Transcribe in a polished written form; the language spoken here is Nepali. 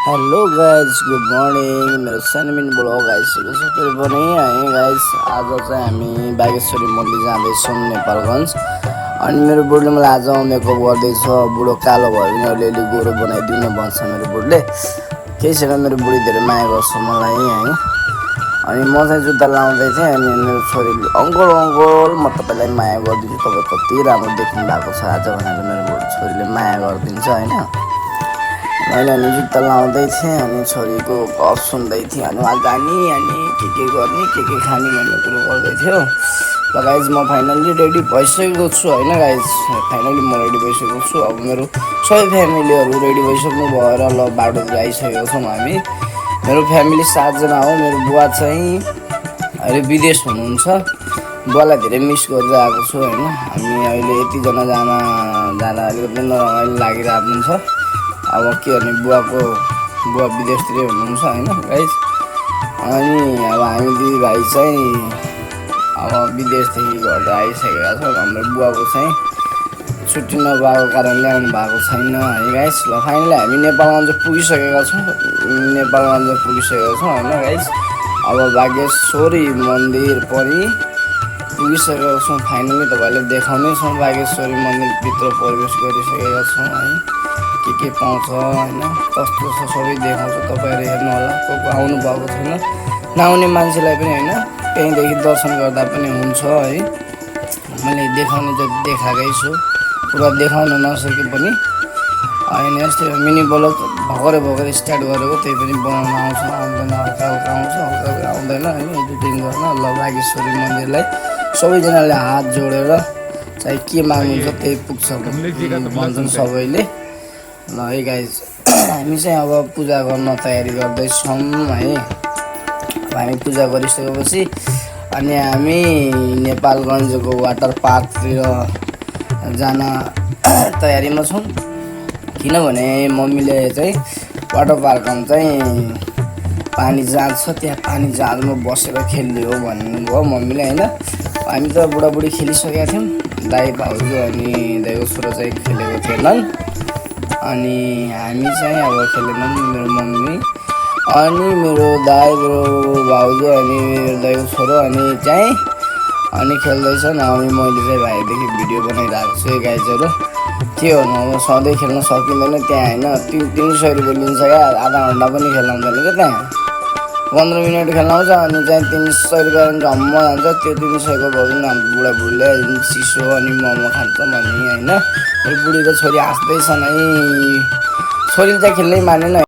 Hello guys, good morning. मेरो सानोमिन ब्लग आइसकेको छ फेरि पनि है गाइस। आज चाहिँ हामी बागेश्वरी मन्दिर जाँदैछौँ नेपालगञ्ज। अनि मेरो बुढोले मलाई आज मेकअप गर्दैछ। बुढो कालो भयो भने अलिअलि गोरो बनाइदिनु भन्छ मेरो बुढोले। केही छैन, मेरो बुढी धेरै माया गर्छ मलाई है। अनि म चाहिँ जुत्ता लाउँदै थिएँ अनि मेरो छोरीले अङ्कल अङ्कल म तपाईँलाई माया गरिदिन्छु, तपाईँ कति राम्रो देख्नु भएको छ आज भनेर मेरो छोरीले माया गरिदिन्छ होइन। मैले अनि जुत्ता लाउँदै थिएँ अनि छोरीको गफ सुन्दै थिएँ। अनि उहाँ जाने अनि के गर्ने के खाने भन्ने कुरो गर्दै थियो। र गाइज म फाइनल्ली रेडी भइसकेको छु होइन गाइज। फाइनल्ली म रेडी भइसकेको छु। अब मेरो सबै फ्यामिलीहरू रेडी भइसक्नु भएर ल बाटोतिर आइसकेको छौँ हामी। मेरो फ्यामिली 7जना हो। मेरो बुवा चाहिँ अहिले विदेश हुनुहुन्छ। बुवालाई धेरै मिस गरेर आएको छु होइन। हामी अहिले यतिजना जाँदा अलिकति नरमाइलो लागिरहेको हुन्छ। अब के गर्ने, बुवा विदेशतिरै हुनुहुन्छ होइन गाइज। अनि अब हामी दिदीभाइ चाहिँ अब विदेशदेखि घर आइसकेका छौँ। हाम्रो बुवाको चाहिँ छुट्टी नभएको कारणले आउनु भएको छैन है गाइज। ल फाइनली हामी नेपालगञ्ज पुगिसकेका छौँ होइन गाइज। अब बागेश्वरी मन्दिर पनि पुगिसकेका छौँ। फाइनली तपाईँहरूले देखाउनेछौँ बागेश्वरी मन्दिरभित्र प्रवेश गरिसकेका छौँ है। के पाउँछ होइन, कस्तो छ सबै देखाउँछु। तपाईँहरू हेर्नु होला। को आउनु भएको छैन, नआउने मान्छेलाई पनि होइन त्यहीँदेखि दर्शन गर्दा पनि हुन्छ है। मैले देखाउने जति देखाएकै छु, पुरा देखाउन नसके पनि होइन। यस्तै मिनी ब्लग भर्खरै स्टार्ट गरेको, त्यही पनि बनाउन आउँछ आउँदैन, हल्का आउँदैन होइन एडिटिङ गर्न। ल बागेश्वरी मन्दिरलाई सबैजनाले हात जोडेर चाहे के माग्नुहुन्छ त्यही पुग्छ भन्छन् सबैले। ल है गाइज, हामी चाहिँ अब पूजा गर्न तयारी गर्दैछौँ है। अब हामी पूजा गरिसकेपछि अनि हामी नेपालगञ्जको वाटर पार्कतिर जान तयारीमा छौँ। किनभने मम्मीले चाहिँ वाटर पार्कमा चाहिँ पानी जहाज छ, त्यहाँ पानी जहाजमा बसेर खेल्ने हो भन्नुभयो मम्मीले होइन। हामी त बुढाबुढी खेलिसकेका थियौँ। दाइ भाउजू अनि दाइको छोरो चाहिँ खेलेको थिएनन्। अनि हामी चाहिँ अब खेलेनौँ। मेरो मम्मी अनि मेरो दाइ, मेरो भाउजू अनि मेरो दाइको छोरो अनि खेल्दैछन्। अनि मैले चाहिँ भाइदेखि भिडियो बनाइरहेको छु गाइजहरू। के गर्नु, अब सधैँ खेल्न सकिँदैन त्यहाँ होइन। 300 रुपियाँ लिन्छ क्या, आधा घन्टा पनि खेल्न हुँदैन क्या त्यहाँ। 15 मिनट खेल्न आउँछ अनि चाहिँ 300 रुपियाँ झम्म जान्छ। त्यो 300को भयो भने हाम्रो बुढाबुढीले चिसो अनि मोमो खान्छ भने होइन। मेरो बुढी र छोरी हाँस्दैछन् है। छोरीले चाहिँ खेल्नै मानेन।